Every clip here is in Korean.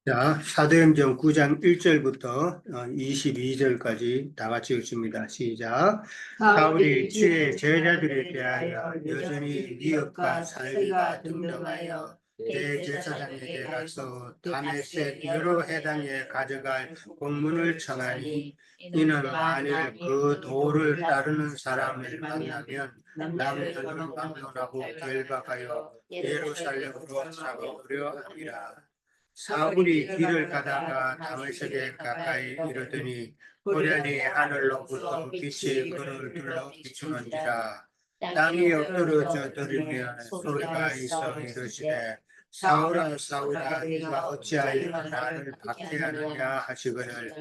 자, 사도행전 9장 1절부터 22절까지 다 같이 읽습니다. 시작. 사울이 주의 제자들에 대하여 여전히 미혹과 살기가 등등하여 대제사장에게 가서 다메섹 여러 해당에 가져갈 공문을 청하니, 이는 만일 그 도를 따르는 사람을 만나면 남녀를 막론하고 결박하여 예루살렘으로 잡아오려 함이라. 사울이 길을 가다가 다메섹에 가까이 이르더니 호련히 하늘로부터 빛이 그를 둘러 비추는지라. 땅이 엎드러져 들으면 소리가 있어 이르시되, 사울아 사울아, 네가 어찌하여 나를 박해하느냐 하시거늘,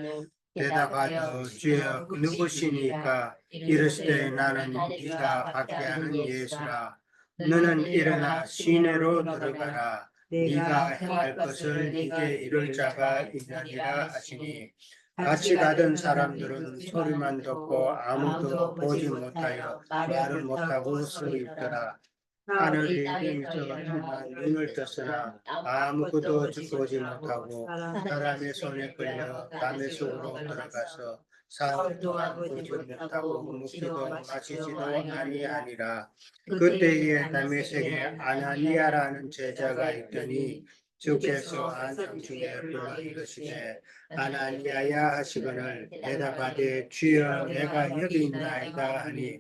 대답하여 주여 누구시니까? 이르시되, 나는 네가 박해하는 예수라. 너는 일어나 시내로 들어가라. 네가 행할 것을 네게 이룰 자가 있느니라 하시니, 같이 가던 사람들은 소리만 듣고 아무도 보지 못하여 말을 못하고 서 있더라. 하늘 예정에서 눈을 떴으나 아무것도 보지 못하고 사람의 손에 끌려 담의 속으로 들어가서 사흘 동안 보지 못하고 먹지도 마시지도 아니하니라. 그때에 다메섹에 아나니아라는 제자가 있더니 주께서 안장 중에 불러 이르시되, 아나니아야 하시거늘, 대답하되 주여 내가 여기 있나이다 하니,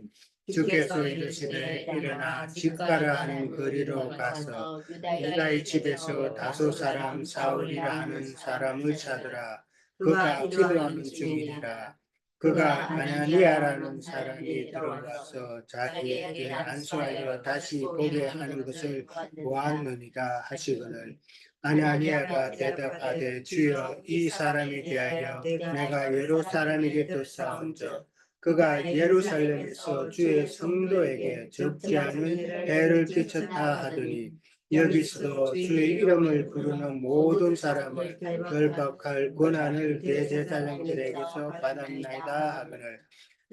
주께서 이르시되, 일어나 집가라 하는 거리로 가서 유다의 집에서 다소 사람 사울이라 하는 사람을 찾으라. 그가 기도하는 중이니라. 그가 아나니아라는 사람이 들어와서 자기에게 안수하여 다시 보게 하는 것을 보았느니라 하시거늘, 아나니아가 대답하되 주여, 이 사람에 대하여 내가 예루살렘에게 떴사온즉 그가 예루살렘에서 주의 성도에게 적지 않은 해를 끼쳤다 하더니, 여기서도 주의 이름을 부르는 모든 사람을 결박할 권한을 대제사장들에게서 받았나이다 하거늘,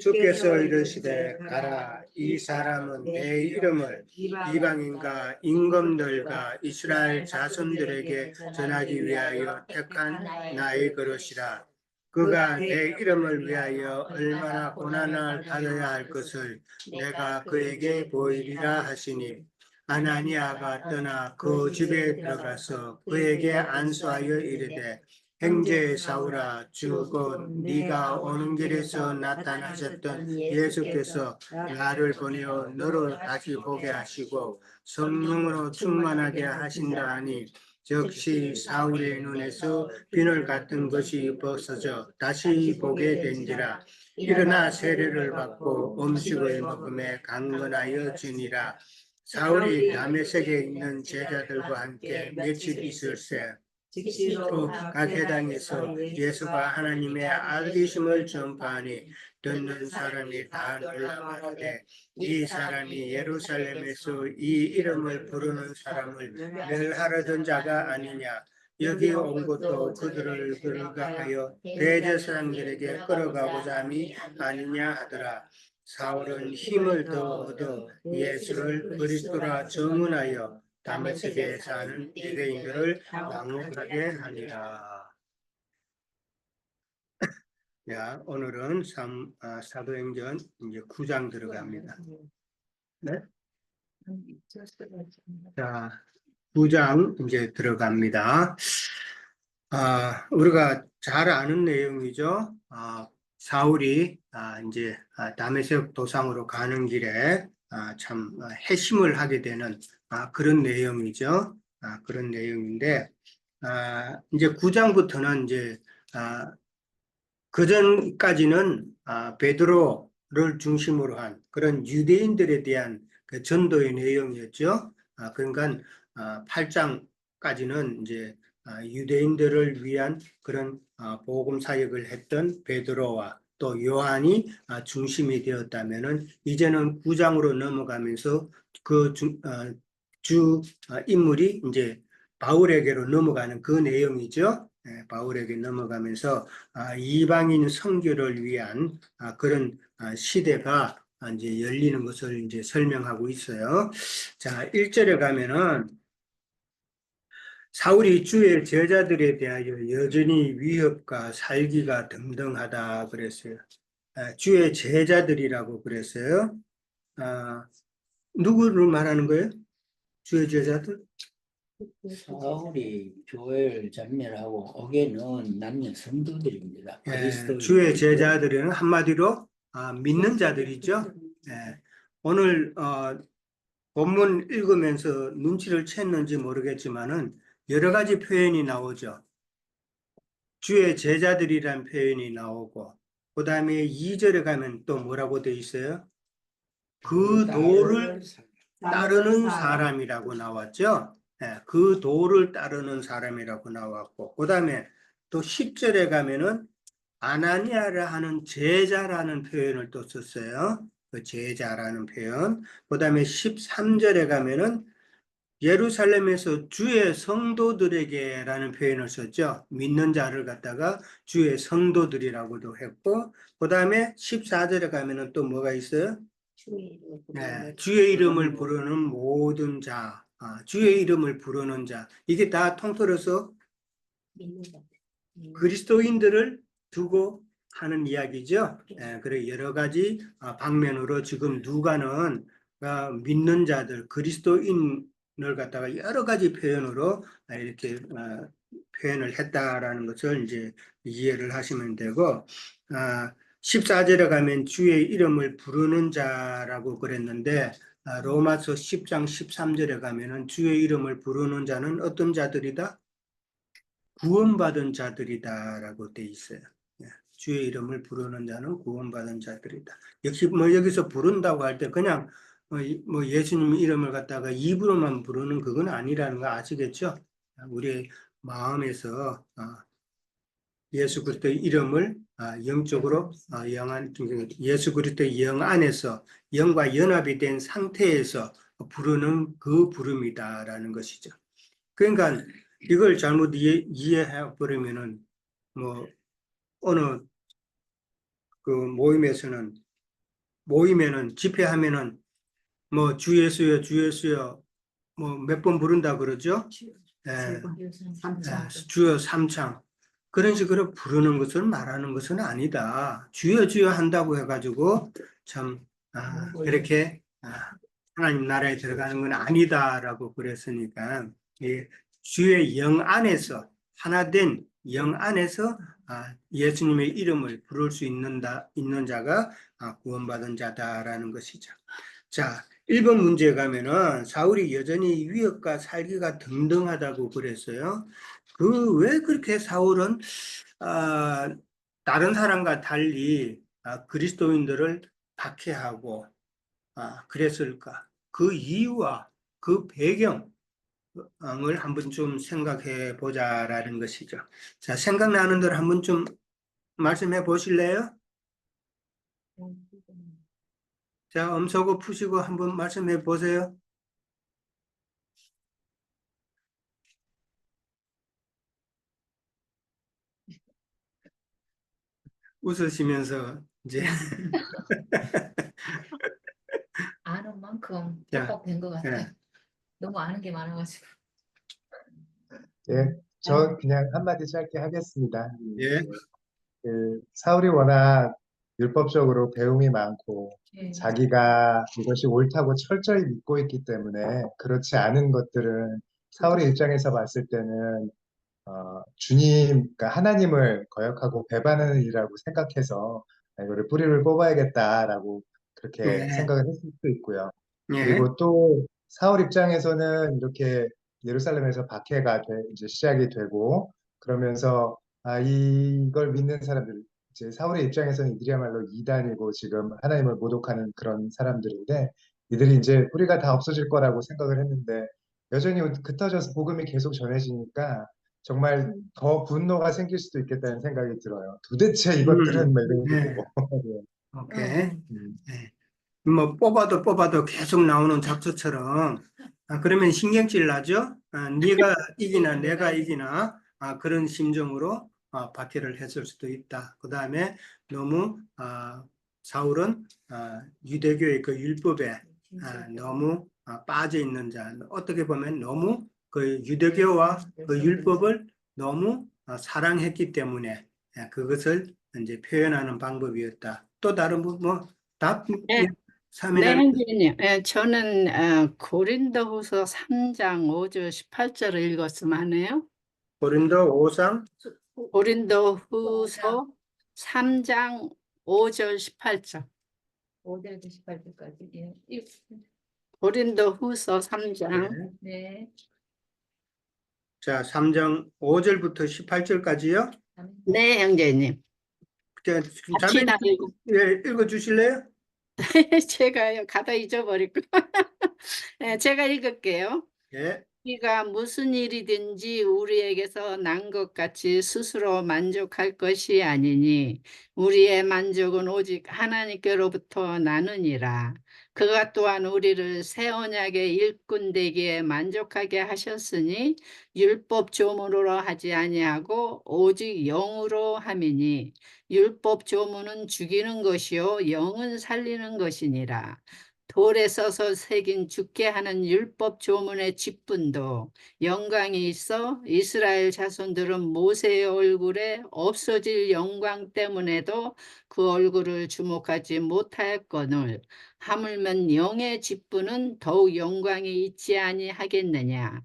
주께서 이르시되 가라. 이 사람은 내 이름을 이방인과 임금들과 이스라엘 자손들에게 전하기 위하여 택한 나의 그릇이라. 그가 내 이름을 위하여 얼마나 고난을 받아야 할 것을 내가 그에게 보이리라 하시니, 아나니아가 떠나 그 집에 들어가서 그에게 안수하여 이르되, 형제 사울아, 주 곧 네가 오는 길에서 나타나셨던 예수께서 나를 보내어 너로 다시 보게 하시고 성령으로 충만하게 하신다 하니, 즉시 사울의 눈에서 비늘 같은 것이 벗어져 다시 보게 된지라. 일어나 세례를 받고 음식을 먹음에 강건하여 지니라. 사울이 다메섹에 있는 제자들과 함께 며칠 있을새 또 각 회당에서 예수가 하나님의 아들이심을 전파하니, 듣는 사람이 다 놀라 말하되, 이 사람이 예루살렘에서 이 이름을 부르는 사람을 멸하려던 자가 아니냐. 여기 온 것도 그들을 끌어가하여 대제사장들에게 끌어가고자 함이 아니냐 하더라. 사울은 힘을 더 얻어 예수를 그리스도라 증언하여 다메섹에 사는 유대인들을 당혹하게 하니라. 자, 오늘은 사도행전 이제 9장 들어갑니다. 네? 자, 9장 이제 들어갑니다. 우리가 잘 아는 내용이죠. 사울이 이제 다메섹 도상으로 가는 길에 참 회심을 하게 되는 그런 내용이죠. 그런 내용인데, 이제 9장부터는 이제 그 전까지는 베드로를 중심으로 한 그런 유대인들에 대한 그 전도의 내용이었죠. 그러니까 8장까지는 이제 유대인들을 위한 그런 복음 사역을 했던 베드로와 또 요한이 중심이 되었다면은, 이제는 9장으로 넘어가면서 그 주 인물이 이제 바울에게로 넘어가는 그 내용이죠. 바울에게 넘어가면서 이방인 선교를 위한 그런 시대가 이제 열리는 것을 이제 설명하고 있어요. 자, 1절에 가면은 사울이 주의 제자들에 대하여 여전히 위협과 살기가 등등하다 그랬어요. 주의 제자들이라고 그랬어요. 아, 누구를 말하는 거예요? 주의 제자들? 사울이 교회를 전멸하고 어게는 남녀 성도들입니다. 주의 그리스도인들. 제자들은 한마디로 믿는 자들이죠. 오늘 본문 읽으면서 눈치를 챘는지 모르겠지만은 여러 가지 표현이 나오죠. 주의 제자들이란 표현이 나오고, 그 다음에 2절에 가면 또 뭐라고 돼 있어요? 그 도를 따르는 사람이라고 나왔죠. 그 도를 따르는 사람이라고 나왔고, 그 다음에 또 10절에 가면은 아나니아라 하는 제자라는 표현을 또 썼어요. 그 제자라는 표현. 그 다음에 13절에 가면은 예루살렘에서 주의 성도들에게라는 표현을 썼죠. 믿는 자를 갖다가 주의 성도들이라고도 했고, 그 다음에 14절에 가면은 또 뭐가 있어요? 주의 이름을 부르는 모든 자, 주의 이름을 부르는 자. 이게 다 통틀어서 그리스도인들을 두고 하는 이야기죠. 그래 여러 가지 방면으로 지금 누가는 믿는 자들, 그리스도인을 갖다가 여러 가지 표현으로 이렇게 표현을 했다라는 것을 이제 이해를 하시면 되고, 14절에 가면 주의 이름을 부르는 자라고 그랬는데, 로마서 10장 13절에 가면은 주의 이름을 부르는 자는 어떤 자들이다? 구원받은 자들이다라고 돼 있어요. 주의 이름을 부르는 자는 구원받은 자들이다. 역시 뭐 여기서 부른다고 할 때 그냥 뭐 예수님 이름을 갖다가 입으로만 부르는 그건 아니라는 거 아시겠죠? 우리 마음에서 예수 그리스도의 이름을 영적으로 예수 그리스도의 영 안에서 영과 연합이 된 상태에서 부르는 그 부름이다라는 것이죠. 그러니까 이걸 잘못 이해해 버리면은 뭐 어느 그 모임에는 집회하면은 뭐 주 예수여 주 예수여 뭐 몇 번 부른다 그러죠? 주여 삼창 그런 식으로 부르는 것을 말하는 것은 아니다. 주여 주여 한다고 해가지고 참 이렇게 하나님 나라에 들어가는 건 아니다라고 그랬으니까 주의 영 안에서 하나된 영 안에서 예수님의 이름을 부를 수 있는 자가 구원받은 자다라는 것이죠. 자, 1번 문제에 가면은 사울이 여전히 위협과 살기가 등등하다고 그랬어요. 왜 그렇게 사울은 다른 사람과 달리 그리스도인들을 박해하고 그랬을까? 그 이유와 그 배경을 한번 좀 생각해 보자라는 것이죠. 자, 생각나는 대로 한번 좀 말씀해 보실래요? 자, 엄서고 푸시고 한번 말씀해 보세요. 웃으시면서 이제 아는 만큼 자, 똑똑된 것 같아요. 예. 너무 아는 게 많아가지고. 예, 저 그냥 한마디 짧게 하겠습니다. 예. 사울이 워낙 율법적으로 배움이 많고 예. 자기가 이것이 옳다고 철저히 믿고 있기 때문에 그렇지 않은 것들은 사울의 입장에서 봤을 때는 주님, 그러니까 하나님을 거역하고 배반하는 일이라고 생각해서 이거를 뿌리를 뽑아야겠다라고 그렇게 예. 생각을 했을 수도 있고요. 예. 그리고 또 사울 입장에서는 이렇게 예루살렘에서 박해가 이제 시작이 되고 그러면서 이걸 믿는 사람들 이제 사울의 입장에서는 이들이야말로 이단이고 지금 하나님을 모독하는 그런 사람들인데 이들이 이제 뿌리가 다 없어질 거라고 생각을 했는데 여전히 흩어져서 복음이 계속 전해지니까 정말 더 분노가 생길 수도 있겠다는 생각이 들어요. 도대체 이것들은 뭐 이런 네. 식으로. 오케이. 음. 네. 뭐 뽑아도 계속 나오는 잡초처럼 그러면 신경질 나죠? 네가 이기나 내가 이기나 그런 심정으로 박해를 했을 수도 있다. 그 다음에 너무 사울은 유대교의 그 율법에 너무 빠져 있는 자, 어떻게 보면 너무 그 유대교와 그 율법을 너무 사랑했기 때문에 그것을 이제 표현하는 방법이었다. 또 다른 답 네, 네, 사미나님. 형제님. 저는 고린도후서 3장 5절 18절을 읽었으면 하네요. 고린도 5장 고린도후서 3장 5절 18절. 5절부터 18절까지. 예. 고린도후서 3장. 네. 자, 3장 5절부터 18절까지요. 네, 형제님. 같이 다 읽고. 읽어 주실래요? 제가요, 가다 잊어버리고. 네, 제가 읽을게요. 예. 우리가 무슨 일이든지 우리에게서 난 것 같이 스스로 만족할 것이 아니니 우리의 만족은 오직 하나님께로부터 나느니라. 그가 또한 우리를 새 언약의 일꾼 되기에 만족하게 하셨으니 율법 조문으로 하지 아니하고 오직 영으로 함이니 율법 조문은 죽이는 것이요 영은 살리는 것이니라. 돌에 써서 새긴 죽게 하는 율법 조문의 직분도 영광이 있어 이스라엘 자손들은 모세의 얼굴에 없어질 영광 때문에도 그 얼굴을 주목하지 못하였거늘 하물며 영의 직분은 더욱 영광이 있지 아니하겠느냐.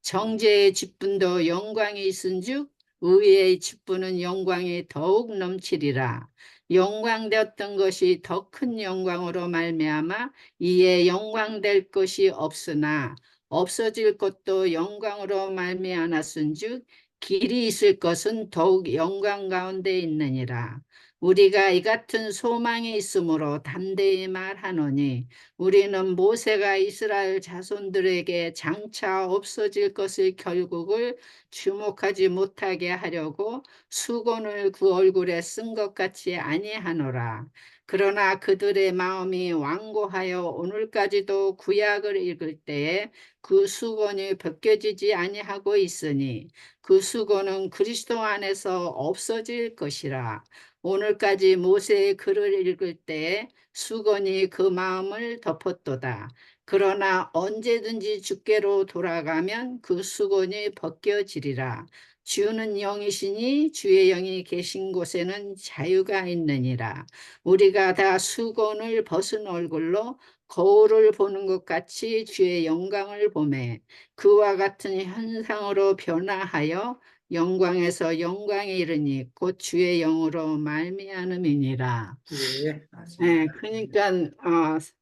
정죄의 직분도 영광이 있은즉 의의 직분은 영광이 더욱 넘치리라. 영광되었던 것이 더 큰 영광으로 말미암아 이에 영광될 것이 없으나 없어질 것도 영광으로 말미암았은즉 길이 있을 것은 더욱 영광 가운데 있느니라. 우리가 이 같은 소망이 있으므로 담대히 말하노니 우리는 모세가 이스라엘 자손들에게 장차 없어질 것을 결국을 주목하지 못하게 하려고 수건을 그 얼굴에 쓴 것 같이 아니하노라. 그러나 그들의 마음이 완고하여 오늘까지도 구약을 읽을 때에 그 수건이 벗겨지지 아니하고 있으니 그 수건은 그리스도 안에서 없어질 것이라. 오늘까지 모세의 글을 읽을 때에 수건이 그 마음을 덮었도다. 그러나 언제든지 주께로 돌아가면 그 수건이 벗겨지리라. 주는 영이시니 주의 영이 계신 곳에는 자유가 있느니라. 우리가 다 수건을 벗은 얼굴로 거울을 보는 것 같이 주의 영광을 보매 그와 같은 현상으로 변화하여 영광에서 영광에 이르니 곧 주의 영으로 말미암음이니라. 예. 네, 그러니까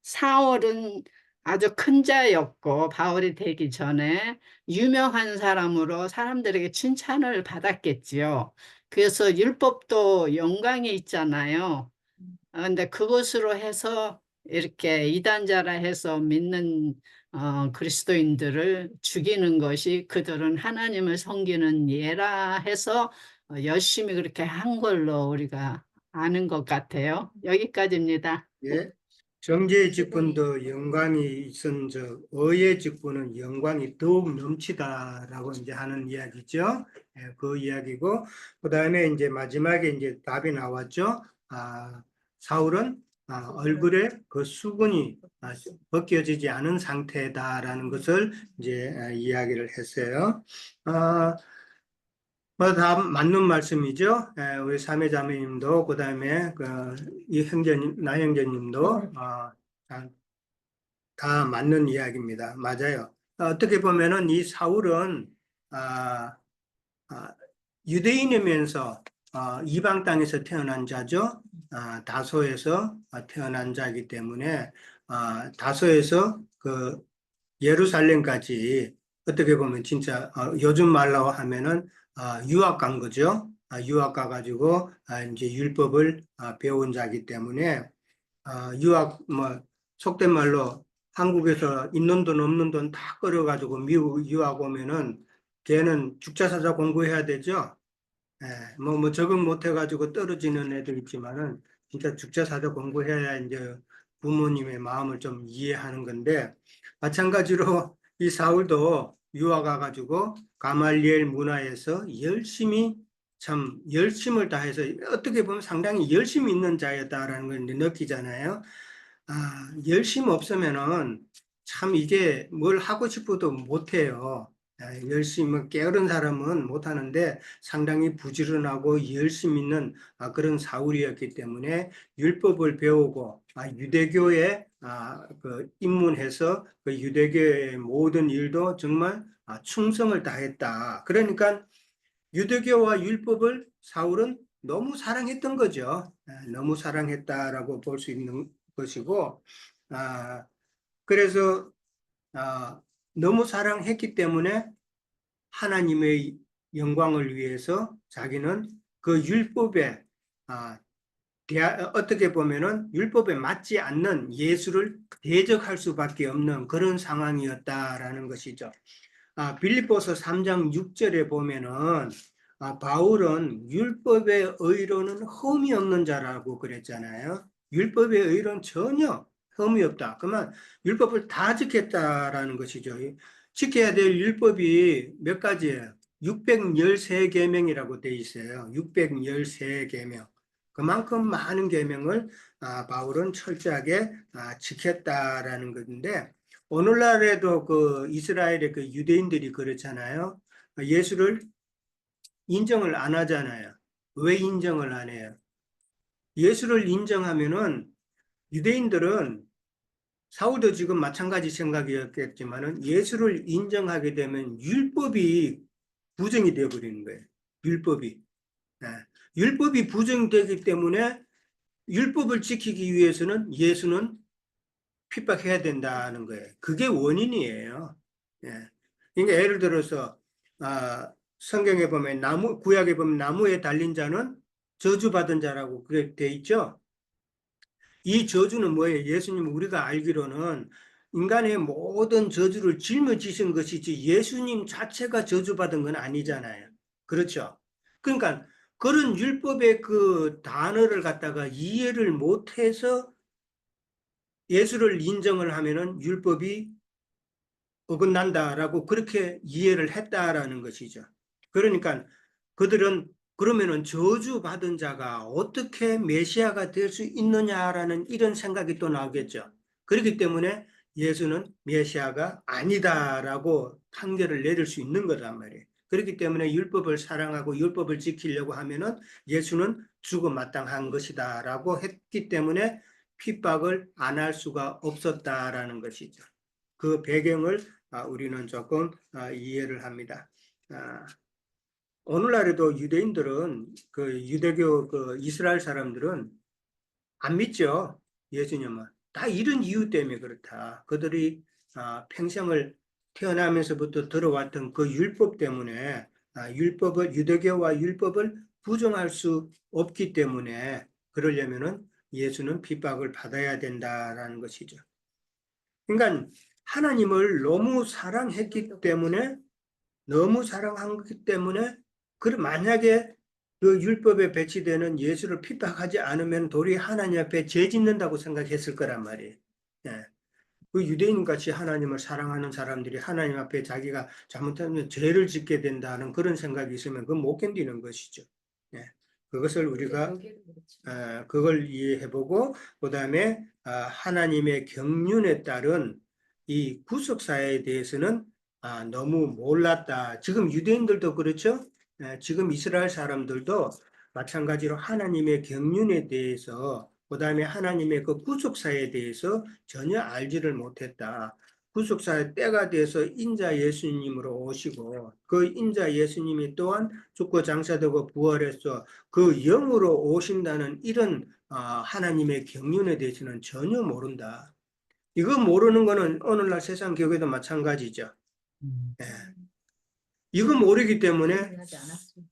사울은 아주 큰 자였고 바울이 되기 전에 유명한 사람으로 사람들에게 칭찬을 받았겠지요. 그래서 율법도 영광이 있잖아요. 근데 그것으로 해서 이렇게 이단자라 해서 믿는 그리스도인들을 죽이는 것이 그들은 하나님을 섬기는 예라 해서 열심히 그렇게 한 걸로 우리가 아는 것 같아요. 여기까지입니다. 예. 정죄의 직분도 영광이 있은 의의 직분은 영광이 더욱 넘치다라고 이제 하는 이야기죠. 예, 그 이야기고 그다음에 이제 마지막에 이제 답이 나왔죠. 사울은 얼굴에 그 수건이 벗겨지지 않은 상태다라는 것을 이제 이야기를 했어요. 다 맞는 말씀이죠. 우리 사매자매님도 그다음에 이 형제님, 나 형제님도 다 맞는 이야기입니다. 맞아요. 어떻게 보면은 이 사울은 유대인이면서 이방 땅에서 태어난 자죠. 다소에서 태어난 자이기 때문에 다소에서 그 예루살렘까지 어떻게 보면 진짜 요즘 말로 하면은 유학 간 거죠. 유학 가가지고 이제 율법을 배운 자이기 때문에 유학 속된 말로 한국에서 있는 돈 없는 돈 다 끌어가지고 미국 유학 오면은 걔는 죽자사자 공부해야 되죠. 적응 못 해가지고 떨어지는 애들 있지만은 진짜 죽자사자 공부해야 이제 부모님의 마음을 좀 이해하는 건데 마찬가지로 이 사울도 유학 가가지고 가말리엘 문화에서 열심히 참 열심을 다해서 어떻게 보면 상당히 열심히 있는 자였다라는 걸 이제 느끼잖아요. 열심 없으면은 참 이게 뭘 하고 싶어도 못해요. 열심히 게으른 사람은 못하는데 상당히 부지런하고 열심 있는 그런 사울이었기 때문에 율법을 배우고 유대교에 입문해서 그 유대교의 모든 일도 정말 충성을 다했다. 그러니까 유대교와 율법을 사울은 너무 사랑했던 거죠. 너무 사랑했다라고 볼 수 있는 것이고, 그래서 너무 사랑했기 때문에 하나님의 영광을 위해서 자기는 그 율법에 어떻게 보면은 율법에 맞지 않는 예수를 대적할 수밖에 없는 그런 상황이었다라는 것이죠. 빌립보서 3장 6절에 보면은 바울은 율법의 의로는 흠이 없는 자라고 그랬잖아요. 율법의 의로는 전혀 흠이 없다. 그러면 율법을 다 지켰다라는 것이죠. 지켜야 될 율법이 몇 가지예요? 613계명이라고 돼 있어요. 613계명. 그만큼 많은 계명을 바울은 철저하게 지켰다라는 것인데, 오늘날에도 그 이스라엘의 그 유대인들이 그렇잖아요. 예수를 인정을 안 하잖아요. 왜 인정을 안 해요? 예수를 인정하면은 유대인들은 사울도 지금 마찬가지 생각이었겠지만은 예수를 인정하게 되면 율법이 부정이 되어버리는 거예요. 율법이. 율법이 부정되기 때문에 율법을 지키기 위해서는 예수는 핍박해야 된다는 거예요. 그게 원인이에요. 그러니까 예를 들어서 성경에 보면 구약에 보면 나무에 달린 자는 저주받은 자라고 그렇게 돼 있죠. 이 저주는 뭐예요? 예수님 우리가 알기로는 인간의 모든 저주를 짊어지신 것이지 예수님 자체가 저주받은 건 아니잖아요. 그렇죠? 그러니까 그런 율법의 그 단어를 갖다가 이해를 못해서 예수를 인정을 하면은 율법이 어긋난다라고 그렇게 이해를 했다라는 것이죠. 그러니까 그들은 그러면은 저주받은 자가 어떻게 메시아가 될 수 있느냐라는 이런 생각이 또 나오겠죠. 그렇기 때문에 예수는 메시아가 아니다라고 판결을 내릴 수 있는 거란 말이에요. 그렇기 때문에 율법을 사랑하고 율법을 지키려고 하면은 예수는 죽어 마땅한 것이다라고 했기 때문에 핍박을 안 할 수가 없었다라는 것이죠. 그 배경을 우리는 조금 이해를 합니다. 오늘날에도 유대인들은 그 유대교 그 이스라엘 사람들은 안 믿죠. 예수님은 다 이런 이유 때문에 그렇다. 그들이 평생을 태어나면서부터 들어왔던 그 율법 때문에 유대교와 율법을 부정할 수 없기 때문에 그러려면은 예수는 핍박을 받아야 된다라는 것이죠. 그러니까 하나님을 너무 사랑했기 때문에 만약에 그 율법에 배치되는 예수를 핍박하지 않으면 도리어 하나님 앞에 죄 짓는다고 생각했을 거란 말이에요. 그 유대인 같이 하나님을 사랑하는 사람들이 하나님 앞에 자기가 잘못하면 죄를 짓게 된다는 그런 생각이 있으면 그건 못 견디는 것이죠. 그것을 우리가 그걸 이해해보고 그다음에 하나님의 경륜에 따른 이 구속사에 대해서는 너무 몰랐다. 지금 유대인들도 그렇죠? 지금 이스라엘 사람들도 마찬가지로 하나님의 경륜에 대해서 그다음에 하나님의 그 구속사에 대해서 전혀 알지를 못했다. 구속사의 때가 돼서 인자 예수님으로 오시고 그 인자 예수님이 또한 죽고 장사되고 부활해서 그 영으로 오신다는 이런 하나님의 경륜에 대해서는 전혀 모른다. 이거 모르는 거는 오늘날 세상 교회도 마찬가지죠. 이거 모르기 때문에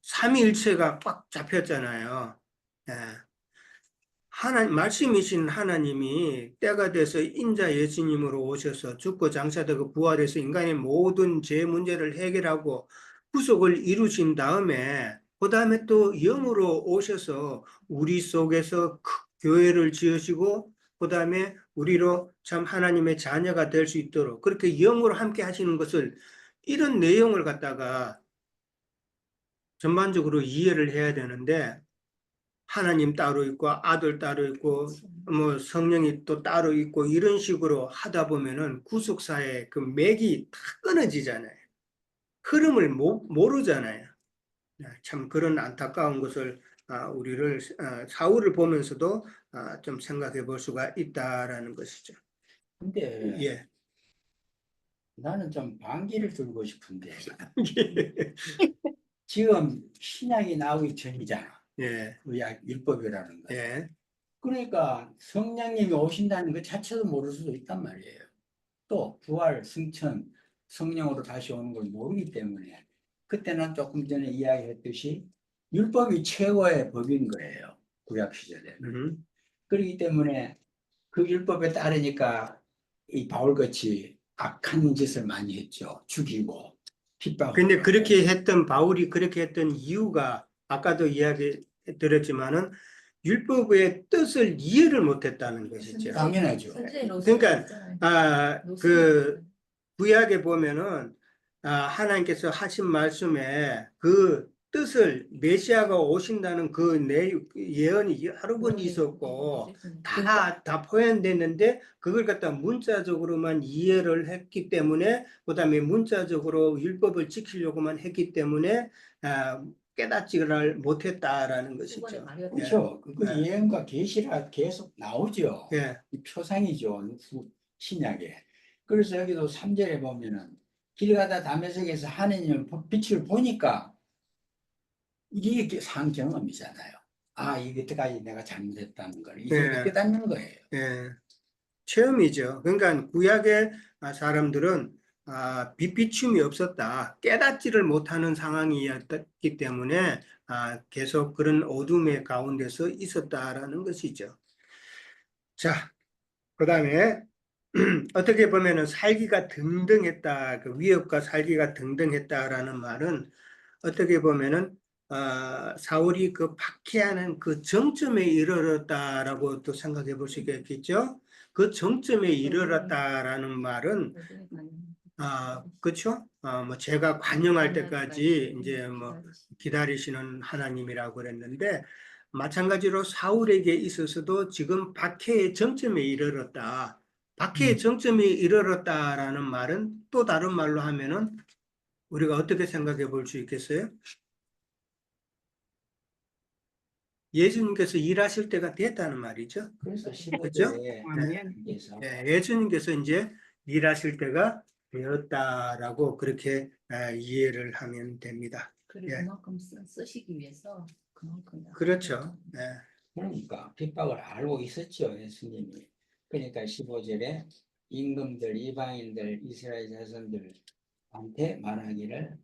삼위일체가 꽉 잡혔잖아요. 말씀이신 하나님이 때가 돼서 인자 예수님으로 오셔서 죽고 장사되고 부활해서 인간의 모든 죄 문제를 해결하고 구속을 이루신 다음에 그 다음에 또 영으로 오셔서 우리 속에서 교회를 지으시고 그 다음에 우리로 참 하나님의 자녀가 될 수 있도록 그렇게 영으로 함께 하시는 것을 이런 내용을 갖다가 전반적으로 이해를 해야 되는데 하나님 따로 있고 아들 따로 있고 뭐 성령이 또 따로 있고 이런 식으로 하다 보면은 구속사의 그 맥이 다 끊어지잖아요. 흐름을 모르잖아요. 참 그런 안타까운 것을 우리를 사울을 보면서도 좀 생각해 볼 수가 있다라는 것이죠. 근데 예. 나는 좀 반기를 들고 싶은데 지금 신약이 나오기 전이잖아. 예. 구약 율법이라는 거. 예. 그러니까 성령님이 오신다는 것 자체도 모를 수도 있단 말이에요. 또 부활, 승천, 성령으로 다시 오는 걸 모르기 때문에 그때는 조금 전에 이야기했듯이 율법이 최고의 법인 거예요. 구약 시절에. 그렇기 때문에 그 율법에 따르니까 이 바울같이 악한 짓을 많이 했죠. 죽이고 핍박하고. 근데 그렇게 했던 바울이 그렇게 했던 이유가 아까도 이야기 드렸지만은 율법의 뜻을 이해를 못했다는 것이죠. 당연하죠. 그러니까 그 구약에 보면은 하나님께서 하신 말씀에 그 뜻을 메시아가 오신다는 그 예언이 여러 번 있었고 다 포함됐는데 그걸 갖다 문자적으로만 이해를 했기 때문에 그다음에 문자적으로 율법을 지키려고만 했기 때문에 깨닫지를 못했다라는 것이죠. 그렇죠. 그 예. 예언과 계시가 계속 나오죠. 예. 이 표상이죠. 신약에. 그래서 여기도 3절에 보면은 길 가다 다메섹에서 하느님의 빛을 보니까 이게 상 경험이잖아요. 이때까지 내가 잘못했다는 걸 이제 예. 깨닫는 거예요. 예. 체험이죠. 그러니까 구약의 사람들은 빛비춤이 없었다. 깨닫지를 못하는 상황이었기 때문에 계속 그런 어둠의 가운데서 있었다라는 것이죠. 자, 그 다음에 어떻게 보면은 살기가 등등했다. 그 위협과 살기가 등등했다라는 말은 어떻게 보면은 사울이 그 박해하는 그 정점에 이르렀다라고 또 생각해 볼 수 있겠죠. 그 정점에 이르렀다라는 말은 그렇죠. 뭐 제가 관영할 때까지 이제 뭐 기다리시는 하나님이라고 그랬는데 마찬가지로 사울에게 있어서도 지금 박해의 정점에 이르렀다. 박해의 정점에 이르렀다라는 말은 또 다른 말로 하면은 우리가 어떻게 생각해 볼 수 있겠어요? 예수님께서 일하실 때가 됐다는 말이죠. 그래서 그렇죠? 15절에 아멘. 예수님께서 이제 일하실 때가 되었다라고 그렇게 이해를 하면 됩니다. 그리고 예. 그만큼 쓰시기 위해서 그만큼 그렇죠. 그러니까 핍박을 알고 있었죠. 예수님이. 그러니까 15절에 임금들, 이방인들, 이스라엘 자손들한테 말하기를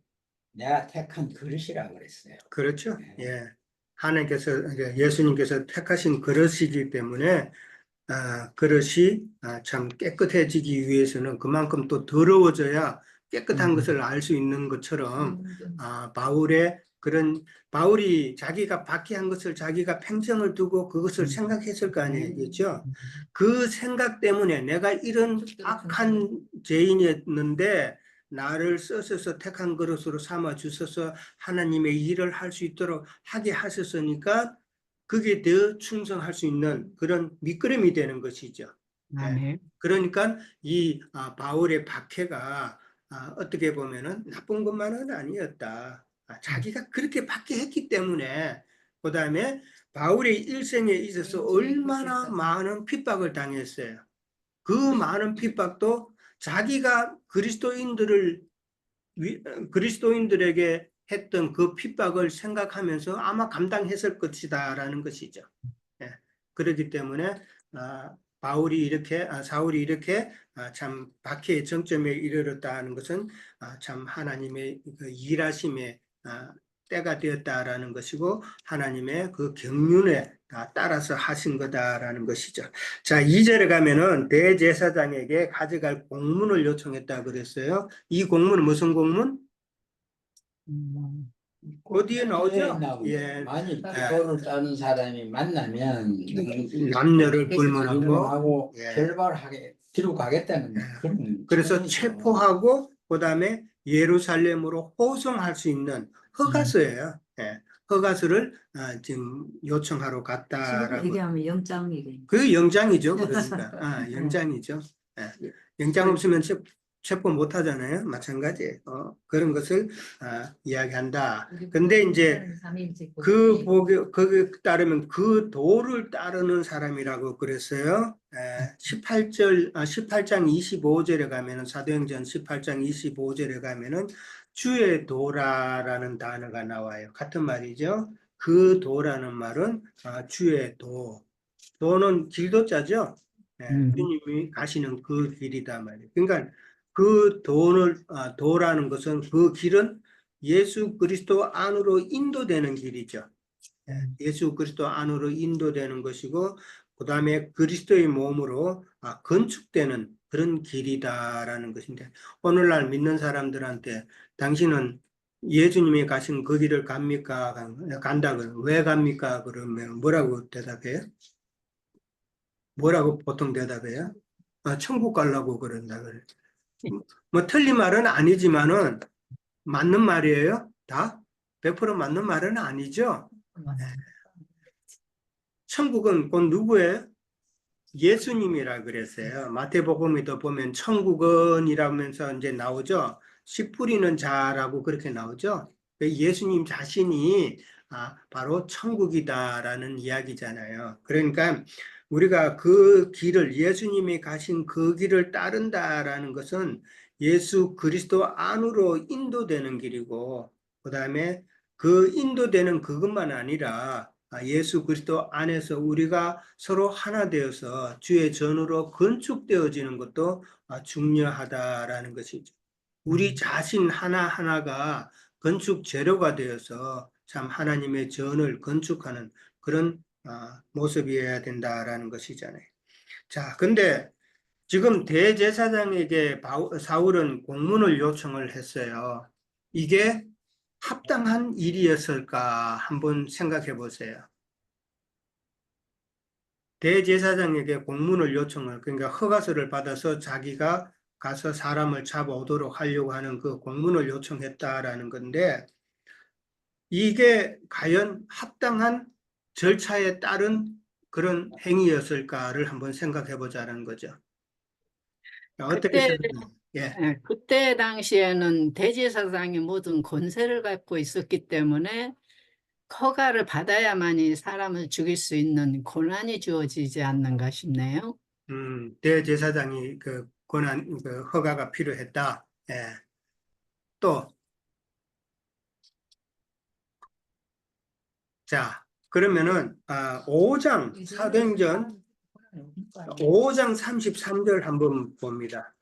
내가 택한 그릇이라고 그랬어요. 그렇죠. 네. 예. 하나님께서 예수님께서 택하신 그릇이기 때문에 그릇이 참 깨끗해지기 위해서는 그만큼 또 더러워져야 깨끗한 것을 알 수 있는 것처럼 바울이 자기가 박해한 것을 자기가 평생을 두고 그것을 생각했을 거 아니겠죠. 그 생각 때문에 내가 이런 악한 죄인이었는데 나를 써서 택한 그릇으로 삼아 주셔서 하나님의 일을 할 수 있도록 하게 하셨으니까 그게 더 충성할 수 있는 그런 밑거름이 되는 것이죠. 아멘. 그러니까 이 바울의 박해가 어떻게 보면은 나쁜 것만은 아니었다. 자기가 그렇게 박해했기 때문에 그 다음에 바울의 일생에 있어서 얼마나 많은 핍박을 당했어요. 그 많은 핍박도 자기가 그리스도인들에게 했던 그 핍박을 생각하면서 아마 감당했을 것이다라는 것이죠. 그렇기 때문에 사울이 이렇게 참 박해의 정점에 이르렀다는 것은 참 하나님의 그 일하심의 때가 되었다라는 것이고 하나님의 그 경륜에 따라서 하신 거다라는 것이죠. 자, 2절에 가면은 대제사장에게 가져갈 공문을 요청했다 그랬어요. 이 공문은 무슨 공문? 어디에 나오죠? 예. 만일 기도를 따는 사람이 만나면 남녀를 불문하고 결발하게 뒤로 가겠다는 그런 그래서 청이죠. 체포하고 그다음에 예루살렘으로 호송할 수 있는 허가서예요. 허가서를 지금 요청하러 지금 갔다라고. 얘기하면 영장이래. 그 영장이죠. 그러니까 영장이죠. 영장 없으면 체포 못 하잖아요. 마찬가지예요. 그런 것을 이야기한다. 근데 이제 그 거기에 따르면 그 도를 따르는 사람이라고 그랬어요. 18장 25절에 가면은 사도행전 18장 25절에 가면은 주의 도라라는 단어가 나와요. 같은 말이죠. 그 도라는 말은 주의 도. 도는 길도자죠. 주님이 가시는 그 길이다 말이에요. 그러니까 그 도라는 것은 그 길은 예수 그리스도 안으로 인도되는 길이죠. 예수 그리스도 안으로 인도되는 것이고, 그 다음에 그리스도의 몸으로 건축되는 그런 길이다라는 것인데, 오늘날 믿는 사람들한테 당신은 예수님이 가신 그 길을 갑니까? 간다 그러면 왜 갑니까? 그러면 뭐라고 대답해요? 뭐라고 보통 대답해요? 천국 가려고 그런다 그래. 뭐 틀린 말은 아니지만은 맞는 말이에요? 다? 100% 맞는 말은 아니죠? 천국은 곧 누구예요? 예수님이라 그랬어요. 마태복음에도 보면 천국은 이라면서 이제 나오죠. 씨 뿌리는 자라고 그렇게 나오죠. 예수님 자신이 바로 천국이다라는 이야기잖아요. 그러니까 우리가 그 길을, 예수님이 가신 그 길을 따른다라는 것은 예수 그리스도 안으로 인도되는 길이고, 그 다음에 그 인도되는 그것만 아니라 예수 그리스도 안에서 우리가 서로 하나 되어서 주의 전으로 건축되어지는 것도 중요하다라는 것이죠. 우리 자신 하나하나가 건축 재료가 되어서 참 하나님의 전을 건축하는 그런 모습이어야 된다라는 것이잖아요. 자, 근데 지금 대제사장에게 사울은 공문을 요청을 했어요. 이게 합당한 일이었을까 한번 생각해 보세요. 대제사장에게 공문을 요청을, 그러니까 허가서를 받아서 자기가 가서 사람을 잡아오도록 하려고 하는 그 공문을 요청했다라는 건데, 이게 과연 합당한 절차에 따른 그런 행위였을까를 한번 생각해 보자는 거죠. 어떻게 그때 생각해요? 예. 그때 당시에는 대제사장이 모든 권세를 갖고 있었기 때문에 허가를 받아야만이 사람을 죽일 수 있는 권한이 주어지지 않는가 싶네요. 대제사장이 그 권한, 그 허가가 필요했다. 예. 또, 자, 그러면은 5장 사도행전 5장 33절 한번 봅니다.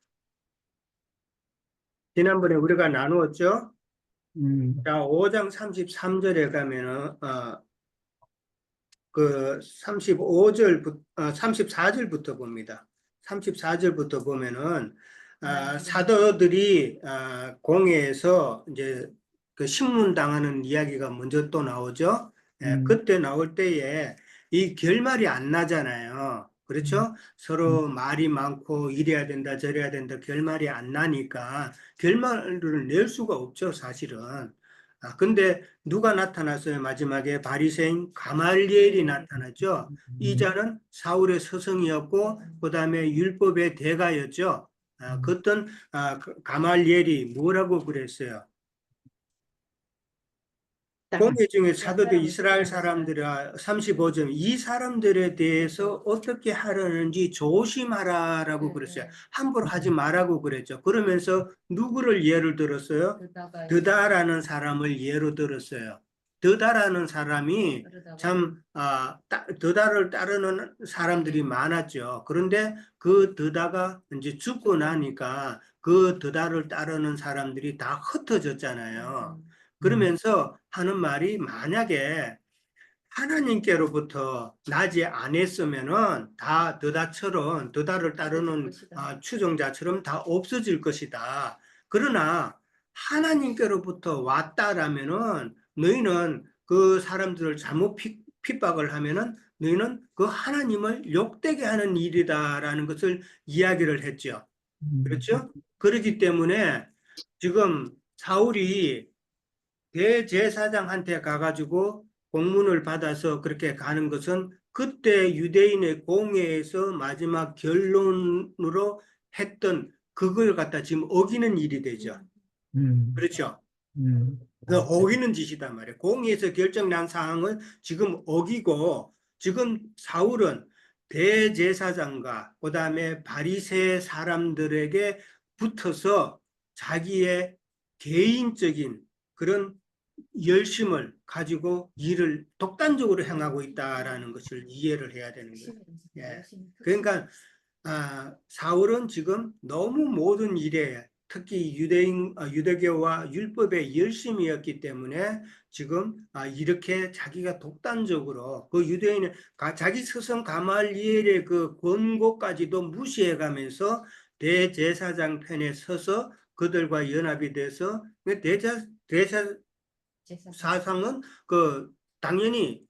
지난번에 우리가 나누었죠? 자, 5장 33절에 가면은 그 35절부터 34절부터 봅니다. 34절부터 보면은 사도들이 공회에서 이제 그 신문당하는 이야기가 먼저 또 나오죠. 그때 나올 때에 이 결말이 안 나잖아요. 그렇죠? 서로 말이 많고 이래야 된다 저래야 된다 결말이 안 나니까 결말을 낼 수가 없죠, 사실은. 근데 누가 나타났어요? 마지막에 바리새인 가말리엘이 나타났죠. 이 자는 사울의 스승이었고 그 다음에 율법의 대가였죠. 그랬던 가말리엘이 뭐라고 그랬어요? 공회 중에 사도들 이스라엘 사람들아 35점 이 사람들에 대해서 어떻게 하려는지 조심하라라고 그랬어요. 함부로 하지 말라고 그랬죠. 그러면서 누구를 예를 들었어요? 드다라는 사람을 예로 들었어요. 드다라는 사람이 참 드다를 따르는 사람들이 많았죠. 그런데 그 드다가 이제 죽고 나니까 그 드다를 따르는 사람들이 다 흩어졌잖아요. 그러면서 하는 말이 만약에 하나님께로부터 나지 않았으면은 다 드다를 따르는 추종자처럼 다 없어질 것이다. 그러나 하나님께로부터 왔다라면은 너희는 그 사람들을 잘못 핍박을 하면은 너희는 그 하나님을 욕되게 하는 일이다라는 것을 이야기를 했죠. 그렇죠? 그렇기 때문에 지금 사울이 대제사장한테 가가지고 공문을 받아서 그렇게 가는 것은 그때 유대인의 공회에서 마지막 결론으로 했던 그걸 갖다 지금 어기는 일이 되죠. 그렇죠. 그 어기는 짓이단 말이에요. 공의에서 결정난 사항을 지금 어기고 지금 사울은 대제사장과 그다음에 바리새 사람들에게 붙어서 자기의 개인적인 그런 열심을 가지고 일을 독단적으로 행하고 있다라는 것을 이해를 해야 되는 거예요. 예. 그러니까 사울은 지금 너무 모든 일에 특히 유대교와 율법에 열심이었기 때문에 지금 이렇게 자기가 독단적으로 그 유대인의 자기 스승 가말리엘의 그 권고까지도 무시해가면서 대제사장 편에 서서 그들과 연합이 돼서 사상은 그 당연히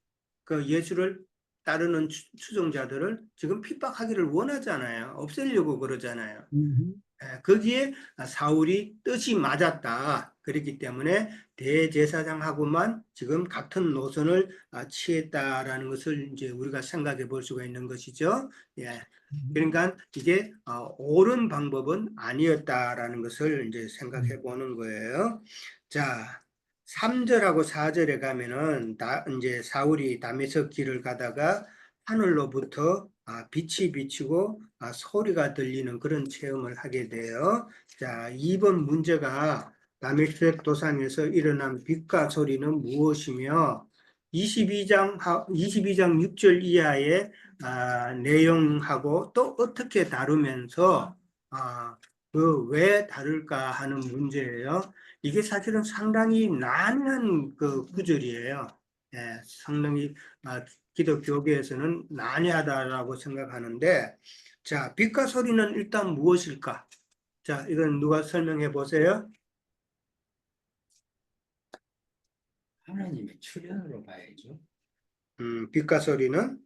그 예수를 따르는 추종자들을 지금 핍박하기를 원하잖아요. 없애려고 그러잖아요. 거기에 사울이 뜻이 맞았다. 그렇기 때문에 대제사장하고만 지금 같은 노선을 취했다라는 것을 이제 우리가 생각해 볼 수가 있는 것이죠. 예. 그러니까 이게 옳은 방법은 아니었다라는 것을 이제 생각해 보는 거예요. 자, 3절하고 4절에 가면은 이제 사울이 다메섹 길을 가다가 하늘로부터 빛이 비치고 소리가 들리는 그런 체험을 하게 돼요. 자, 2번 문제가 다메섹 도상에서 일어난 빛과 소리는 무엇이며 22장 6절 이하의 내용하고 또 어떻게 다루면서 그 왜 다를까 하는 문제예요. 이게 사실은 상당히 난해한 그 구절이에요. 예, 상당히 기독교계에서는 난해하다라고 생각하는데, 자, 빛과 소리는 일단 무엇일까? 자, 이건 누가 설명해 보세요. 하나님의 출현으로 봐야죠. 빛과 소리는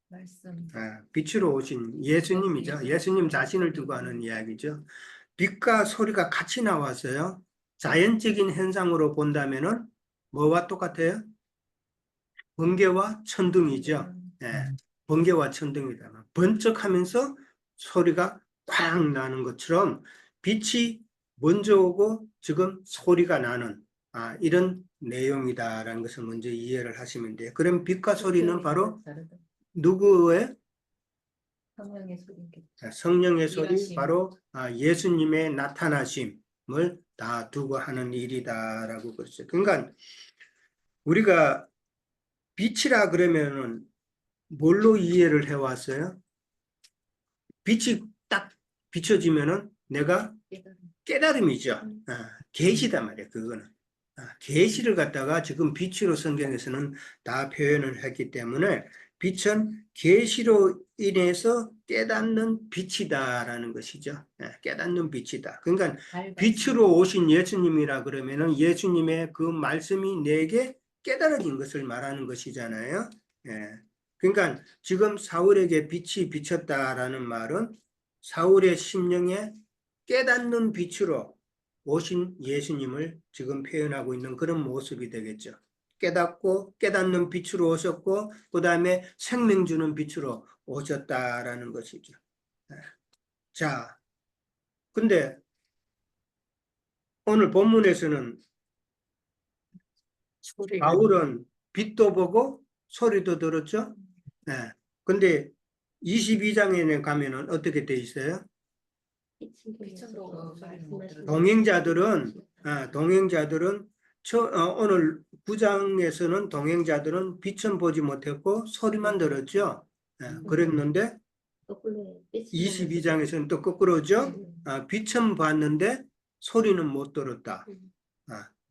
말씀. 빛으로 오신 예수님이죠. 예수님 자신을 두고 하는 이야기죠. 빛과 소리가 같이 나왔어요. 자연적인 현상으로 본다면은 뭐와 똑같아요? 번개와 천둥이죠. 예, 번개와 천둥이다. 번쩍하면서 소리가 쾅 나는 것처럼 빛이 먼저 오고 지금 소리가 나는 이런 내용이다라는 것을 먼저 이해를 하시면 돼요. 그럼 빛과 소리는 바로 누구의? 성령의 소리겠죠. 성령의 소리, 일하심. 바로 예수님의 나타나심을 다 두고 하는 일이다라고 그랬어요. 그러니까 우리가 빛이라 그러면은 뭘로 이해를 해왔어요? 빛이 딱 비춰지면은 내가 깨달음이죠. 계시단 말이에요. 그거는 계시를 갖다가 지금 빛으로 성경에서는 다 표현을 했기 때문에 빛은 계시로 인해서 깨닫는 빛이다라는 것이죠. 깨닫는 빛이다. 그러니까 빛으로 오신 예수님이라 그러면은 예수님의 그 말씀이 내게 깨달아진 것을 말하는 것이잖아요. 그러니까 지금 사울에게 빛이 비쳤다라는 말은 사울의 심령에 깨닫는 빛으로 오신 예수님을 지금 표현하고 있는 그런 모습이 되겠죠. 깨닫고 깨닫는 빛으로 오셨고 그 다음에 생명 주는 빛으로 오셨다라는 것이죠. 자, 근데 오늘 본문에서는 바울은 빛도 보고 소리도 들었죠. 근데 22장에 가면은 어떻게 돼 있어요? 동행자들은 오늘 9장에서는 동행자들은 빛은 보지 못했고 소리만 들었죠. 그랬는데 22장에서는 또 거꾸로죠. 빛은 봤는데 소리는 못 들었다.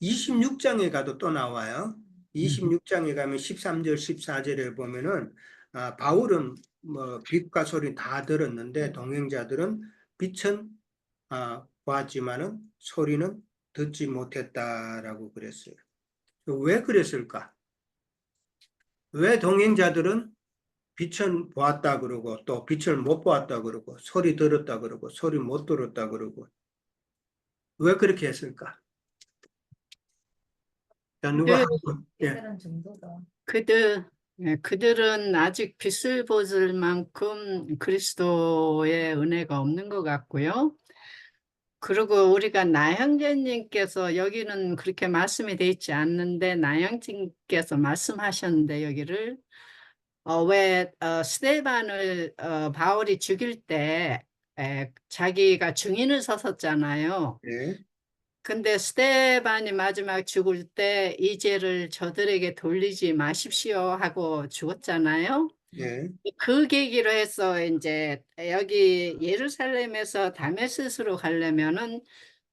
26장에 가도 또 나와요. 26장에 가면 13절, 14절에 보면은 바울은 뭐 빛과 소리 다 들었는데 동행자들은 빛은 보았지만은 소리는 듣지 못했다라고 그랬어요. 왜 그랬을까? 왜 동행자들은 빛은 보았다 그러고 또 빛을 못 보았다 그러고 소리 들었다 그러고 소리 못 들었다 그러고 왜 그렇게 했을까? 자, 누가 깨달은 정도가. 그들 그들은 아직 빛을 보실 만큼 그리스도의 은혜가 없는 것 같고요. 그리고 우리가 나형제님께서 여기는 그렇게 말씀이 돼 있지 않는데 나형제님께서 말씀하셨는데 여기를 왜 스데반을 바울이 죽일 때 자기가 증인을 섰었잖아요. 예, 근데 스데반이 마지막 죽을 때 이 죄를 저들에게 돌리지 마십시오 하고 죽었잖아요. 예, 그 계기로 해서 이제 여기 예루살렘에서 다메섹으로 가려면은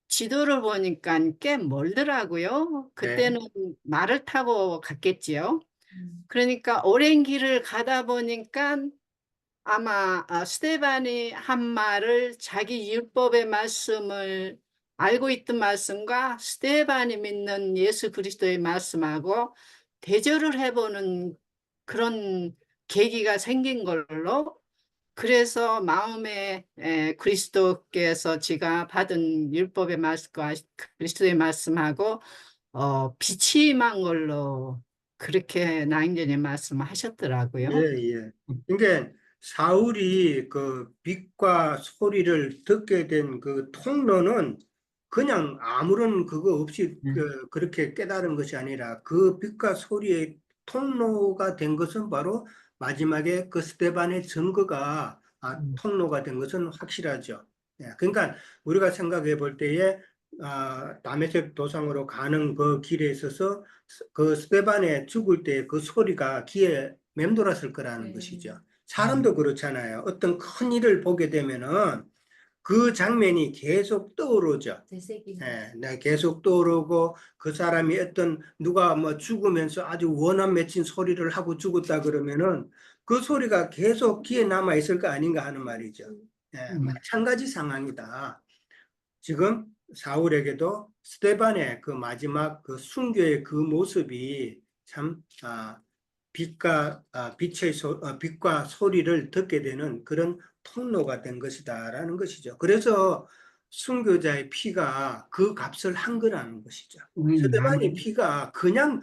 지도를 보니까 꽤 멀더라고요. 예, 그때는 말을 타고 갔겠지요. 음. 그러니까 오랜 길을 가다 보니까 아마 스테반이 한 말을 자기 율법의 말씀을 알고 있던 말씀과 스테반이 믿는 예수 그리스도의 말씀하고 대조를 해보는 그런 계기가 생긴 걸로 그래서 마음에 그리스도께서 지가 받은 율법의 말씀과 그리스도의 말씀하고 빛이 임한 걸로 그렇게 나인전에 예, 말씀하셨더라고요. 예. 그러니까 사울이 그 빛과 소리를 듣게 된 그 통로는 그냥 아무런 그거 없이 그렇게 깨달은 것이 아니라 그 빛과 소리의 통로가 된 것은 바로 마지막에 그 스데반의 증거가 통로가 된 것은 확실하죠. 예, 그러니까 우리가 생각해 볼 때에 다메섹 도상으로 가는 그 길에 있어서 그 스데반의 죽을 때 그 소리가 귀에 맴돌았을 거라는 네. 것이죠. 사람도 그렇잖아요. 어떤 큰 일을 보게 되면은 그 장면이 계속 떠오르죠. 되새기는 예, 네, 계속 떠오르고 그 사람이 어떤 누가 뭐 죽으면서 아주 원한 맺힌 소리를 하고 죽었다 그러면은 그 소리가 계속 귀에 남아 있을 거 아닌가 하는 말이죠. 예, 마찬가지 상황이다. 지금 사울에게도 스데반의 그 마지막 그 순교의 그 모습이 참 빛과 소리를 듣게 되는 그런 통로가 된 것이다라는 것이죠. 그래서 순교자의 피가 그 값을 한 거라는 것이죠. 스데반의 피가 그냥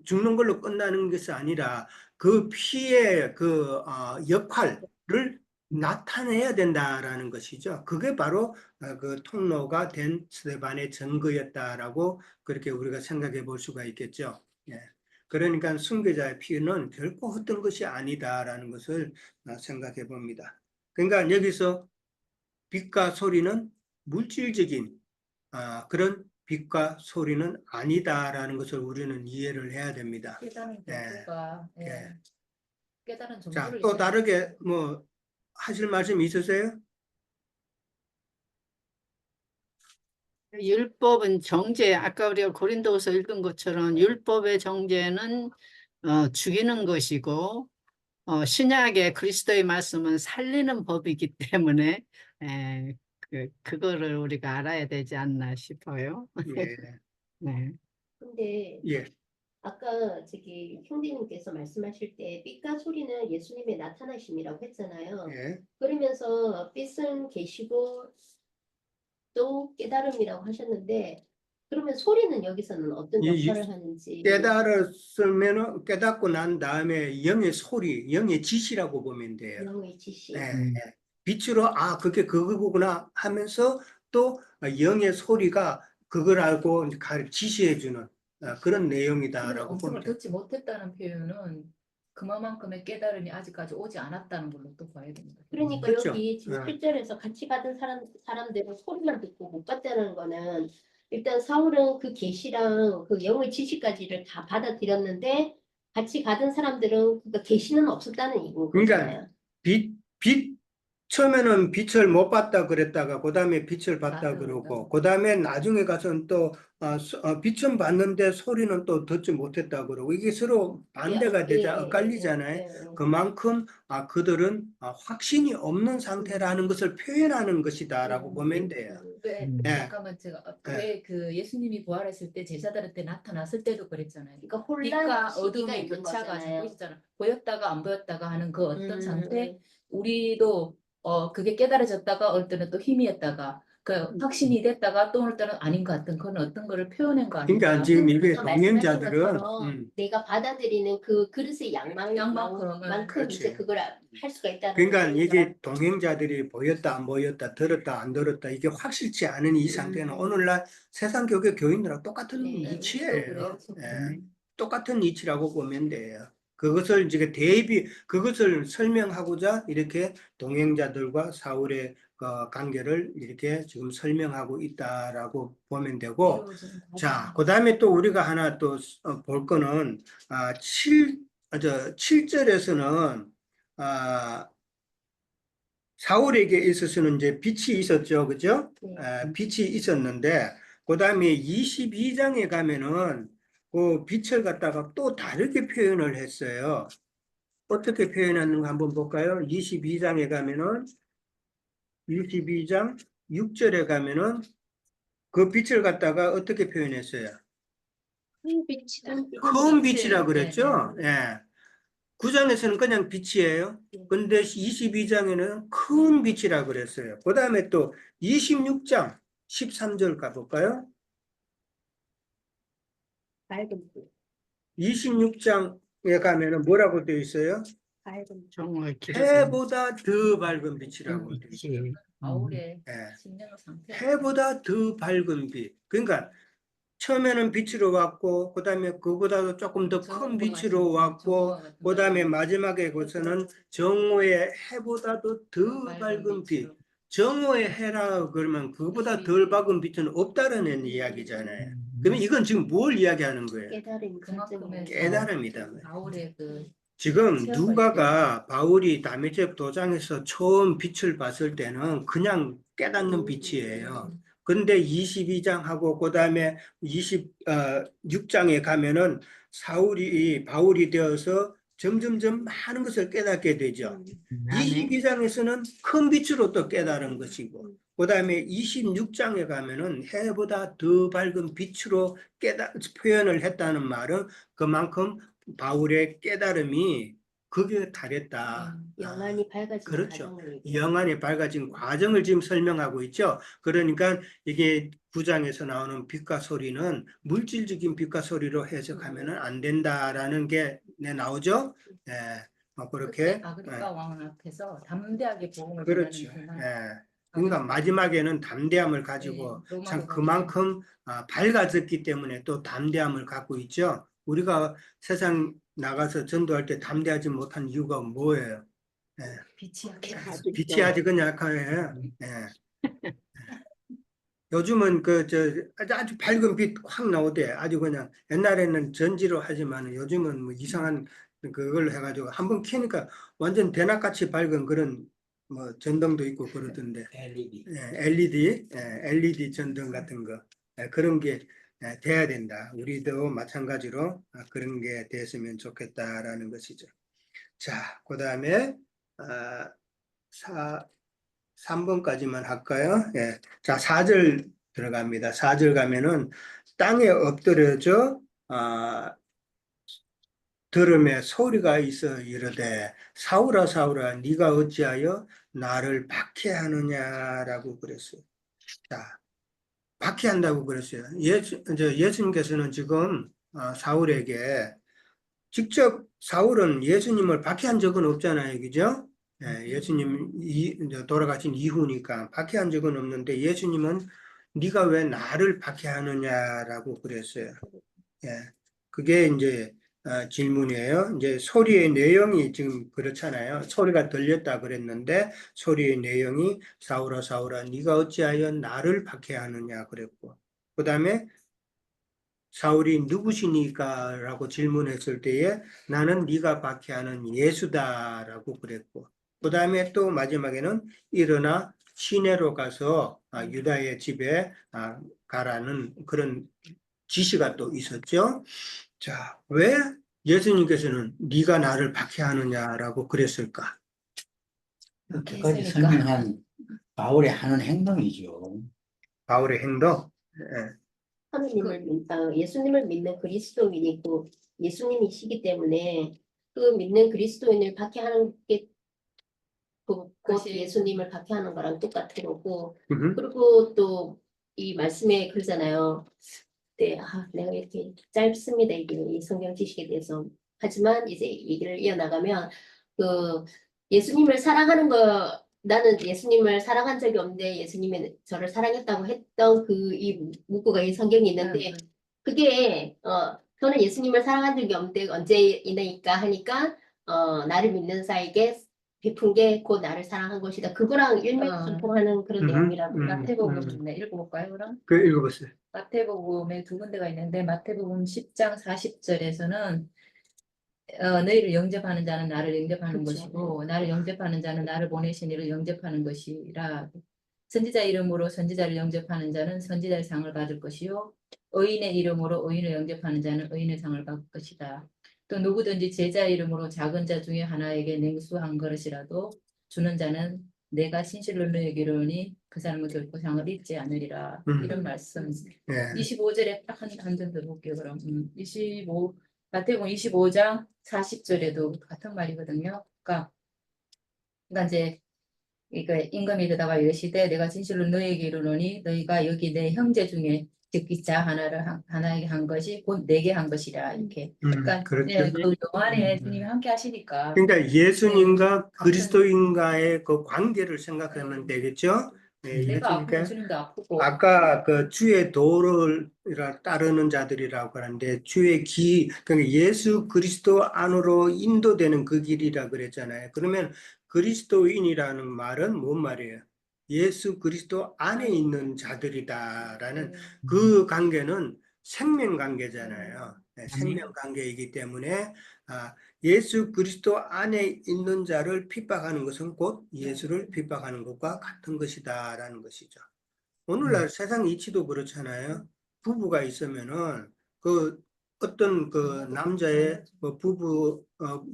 죽는 걸로 끝나는 것이 아니라 그 피의 그 역할을 나타내야 된다라는 것이죠. 그게 바로 그 통로가 된 스데반의 증거였다라고 그렇게 우리가 생각해 볼 수가 있겠죠. 예. 그러니까 순교자의 피는 결코 헛된 것이 아니다라는 것을 생각해 봅니다. 그러니까 여기서 빛과 소리는 물질적인 그런 빛과 소리는 아니다라는 것을 우리는 이해를 해야 됩니다. 깨달은 예, 정보가 예. 깨달은 자, 정보를 또 이제 다르게 뭐 하실 말씀 있으세요? 율법은 정죄, 아까 우리가 고린도후서 읽은 것처럼 율법의 정죄는 죽이는 것이고 신약의 그리스도의 말씀은 살리는 법이기 때문에 그거를 우리가 알아야 되지 않나 싶어요. 예, 네. 근데 예, 아까 저기 형제님께서 말씀하실 때 빛과 소리는 예수님의 나타나심이라고 했잖아요. 예. 그러면서 빛은 계시고 또 깨달음이라고 하셨는데 그러면 소리는 여기서는 어떤 역할을 하는지 깨달았으면 깨닫고 난 다음에 영의 소리, 영의 지시라고 보면 돼요. 영의 지시. 예, 예. 빛으로 그게 그거구나 하면서 또 영의 소리가 그걸 알고 지시해 주는 그런 근데 내용이다라고 음성을 보면 돼요. 듣지 못했다는 표현은 그만큼의 깨달음이 아직까지 오지 않았다는 걸로 또 봐야 됩니다. 그러니까 그렇죠. 여기 지금 7절에서 같이 받은 사람들은 소리만 듣고 못 봤다는 거는 일단 사울은 그 계시랑 그 영의 지시까지를 다 받아들였는데 같이 가던 사람들은 그러니까 계시는 없었다는 이거잖아요. 그러니까 빛 처음에는 빛을 못 봤다 그랬다가 그 다음에 빛을 봤다 맞아요, 그러고 맞아요. 그 다음에 나중에 가서는 또 빛은 봤는데 소리는 또 듣지 못했다 그러고 이게 서로 반대가 되자 엇갈리잖아요. 그만큼 그들은 확신이 없는 상태라는 것을 표현하는 것이다라고 보면 돼요. 왜 예. 잠깐만 제가 예. 왜 그 예수님이 부활했을 때 제자들한테 나타났을 때도 그랬잖아요. 그러니까 빛과 혼란 시기가 어둠의 있는 교차가 거잖아요. 자꾸 있었잖아. 보였다가 안 보였다가 하는 그 어떤 상태 음. 우리도 그게 깨달아졌다가 어떤 또 희미했다가 그 확신이 됐다가 또 어느 때는 아닌 것 같은 그건 어떤 거를 표현한 거 아닌가? 그러니까 지금 이게 아까 말씀하신 동행자들은 것처럼 내가 받아들이는 그 그릇의 양만큼은 만큼 이제 그렇지. 그걸 할 수가 있다는 그러니까 거죠. 이게 동행자들이 보였다 안 보였다 들었다 안 들었다 이게 확실치 않은 이 상태는 오늘날 세상 교회 교인들하고 똑같은 네, 이치예요. 그래요. 예. 똑같은 이치라고 보면 돼요. 그것을 이제 그것을 설명하고자 이렇게 동행자들과 사울의 관계를 이렇게 지금 설명하고 있다라고 보면 되고, 자, 그 다음에 또 우리가 하나 또 볼 거는 7절에서는 사울에게 있어서는 이제 빛이 있었죠, 그죠? 네. 빛이 있었는데 그 다음에 22장에 가면은 그 빛을 갖다가 또 다르게 표현을 했어요. 어떻게 표현하는가 한번 볼까요? 22장에 가면은 22장 6절에 가면은 그 빛을 갖다가 어떻게 표현했어요? 큰 빛이다. 큰 빛이라 빛을, 그랬죠? 예. 9장에서는 그냥 빛이에요. 근데 22장에는 큰 빛이라 그랬어요. 그 다음에 또 26장 13절 가볼까요? 밝은 빛. 26장에 가면은 뭐라고 되어 있어요? 밝은 빛. 정말 길어서. 해보다 더 밝은 빛이라고 되어 있어요. 바울의 예. 심령의 상태. 해보다 더 밝은 빛. 그러니까 처음에는 빛으로 왔고, 그 다음에 그보다도 조금 더 큰 빛으로 왔고, 그 다음에 마지막에 거기서는 정오의 해보다도 더 밝은 빛. 정오의 해라 그러면 그보다 덜 밝은 빛은 없다라는 이야기잖아요. 그러면 이건 지금 뭘 이야기하는 거예요? 깨달음이 그만큼의 깨달음이다. 바울의 그 지금 체험할 누가가 바울이 다메섹 도장에서 처음 빛을 봤을 때는 그냥 깨닫는 빛이에요. 근데 22장하고 그 다음에 26장에 가면은 바울이 되어서 점점점 많은 것을 깨닫게 되죠. 22장에서는 큰 빛으로 또 깨달은 것이고, 그 다음에 26장에 가면은 해보다 더 밝은 빛으로 표현을 했다는 말은 그만큼 바울의 깨달음이 극에 달했다. 영안이 밝아진 그렇죠. 과정을 얘기해요. 영안이 밝아진 과정을 지금 설명하고 있죠. 그러니까 이게 9장에서 나오는 빛과 소리는 물질적인 빛과 소리로 해석하면 안 된다라는 게 나오죠. 예. 그렇게. 그때 아그리파 왕 앞에서 담대하게 복음을 그렇죠. 전하는 순간 예. 그러니까 마지막에는 담대함을 가지고 네, 참 로마로 그만큼 밝아졌기 때문에 또 담대함을 갖고 있죠. 우리가 세상 나가서 전도할 때 담대하지 못한 이유가 뭐예요? 예. 빛이 빛이 아주 그냥 약해요. 예. 요즘은 아주 밝은 빛 확 나오대. 아주 그냥 옛날에는 전지로 하지만 요즘은 뭐 이상한 그걸 해가지고 한번 켜니까 완전 대낮같이 밝은 그런 뭐 전등도 있고 그러던데. LED. LED 전등 같은 거 그런 게 돼야 된다. 우리도 마찬가지로 그런 게 됐으면 좋겠다라는 것이죠. 자, 그 다음에 3번까지만 할까요? 예. 자, 4절 들어갑니다. 4절 가면은 땅에 엎드려져 들음에 소리가 있어 이르되 사울아 사울아 네가 어찌하여 나를 박해하느냐라고 그랬어요. 자, 박해한다고 그랬어요. 예수님께서는 지금 사울에게 직접 사울은 예수님을 박해한 적은 없잖아요, 그죠? 예수님 이제 돌아가신 이후니까 박해한 적은 없는데 예수님은 네가 왜 나를 박해하느냐라고 그랬어요. 예, 그게 이제 질문이에요. 이제 소리의 내용이 지금 그렇잖아요. 소리가 들렸다 그랬는데 소리의 내용이 사울아 사울아 네가 어찌하여 나를 박해하느냐 그랬고 그 다음에 사울이 누구시니까 라고 질문했을 때에 나는 네가 박해하는 예수다라고 그랬고 그 다음에 또 마지막에는 일어나 시내로 가서 유다의 집에 가라는 그런 지시가 또 있었죠. 자, 왜 예수님께서는 네가 나를 박해하느냐라고 그랬을까? 그렇게까지 했으니까. 설명한 바울의 하는 행동이죠. 바울의 행동. 예. 예수님을 믿는 그리스도인이고 예수님이시기 때문에 그 믿는 그리스도인을 박해하는 게 곧 그것이- 예수님을 박해하는 거랑 똑같은 거고 음. 그리고 또 이 말씀에 그러잖아요. 네, 내가 이렇게 짧습니다. 이게 이 성경 지식에 대해서. 하지만 이제 얘기를 이어나가면 그 예수님을 사랑하는 거 나는 예수님을 사랑한 적이 없는데 예수님이 저를 사랑했다고 했던 그 이 문구가 이 성경에 있는데 그게 저는 예수님을 사랑한 적이 없는데 언제이니까 하니까 나를 믿는 자에게 베푼 게 곧 나를 사랑한 것이다. 그거랑 일맥상통하는 그런 내용이라고 마태복음 네, 읽어볼까요, 그럼? 그 읽어보세요. 마태복음에 두 군데가 있는데 마태복음 10장 40절에서는 너희를 영접하는 자는 나를 영접하는 그쵸. 것이고 나를 영접하는 자는 나를 보내신 이를 영접하는 것이라. 선지자 이름으로 선지자를 영접하는 자는 선지자의 상을 받을 것이요 의인의 이름으로 의인을 영접하는 자는 의인의 상을 받을 것이다. 또 누구든지 제자 이름으로 작은 자 중에 하나에게 냉수 한 그릇이라도 주는 자는 내가 진실로 너희에게 이르노니 그 사람은 결코 상을 잃지 않으리라. 이런 말씀. 예. 25절에 딱 한 점 더 볼게요. 그럼 25 마태복음 25장 40절에도 같은 말이거든요. 그러니까 이제 이거 임금이 그다가 이르시되 내가 진실로 너희에게 이르노니 너희가 여기 내 형제 중에 즉 이 자 하나에게 한 것이 곧 내게 한 것이라 이렇게. 그러니까 그렇죠. 그 동안에 주님이 함께 하시니까. 그러니까 예수님과 같은- 그리스도인과의 그 관계를 생각하면 되겠죠. 네, 내가 아프고 그러니까 주님도 아프고. 아까 그 주의 도를 따르는 자들이라고 하는데 주의 그러니까 예수 그리스도 안으로 인도되는 그 길이라 그랬잖아요. 그러면 그리스도인이라는 말은 뭔 말이에요? 예수 그리스도 안에 있는 자들이다라는 그 관계는 생명 관계잖아요. 네, 생명 관계이기 때문에 예수 그리스도 안에 있는 자를 핍박하는 것은 곧 예수를 핍박하는 것과 같은 것이다라는 것이죠. 오늘날 세상 이치도 그렇잖아요. 부부가 있으면은 그 어떤 그 남자의 뭐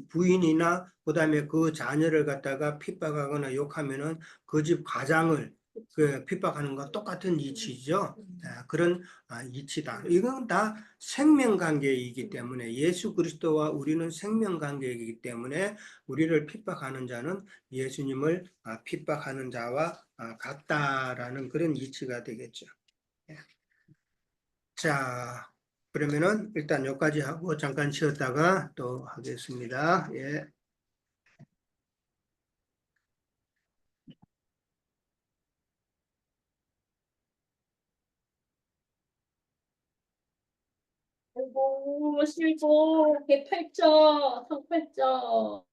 부인이나 그다음에 그 자녀를 갖다가 핍박하거나 욕하면은 그 집 가장을 그 핍박하는 것 똑같은 이치죠. 그런 이치다. 이건 다 생명관계이기 때문에 예수 그리스도와 우리는 생명관계이기 때문에 우리를 핍박하는 자는 예수님을 핍박하는 자와 같다라는 그런 이치가 되겠죠. 예. 자, 그러면은 일단 여기까지 하고 잠깐 쉬었다가 또 하겠습니다. 예. 아이고, 실고, 개팔자, 상팔자.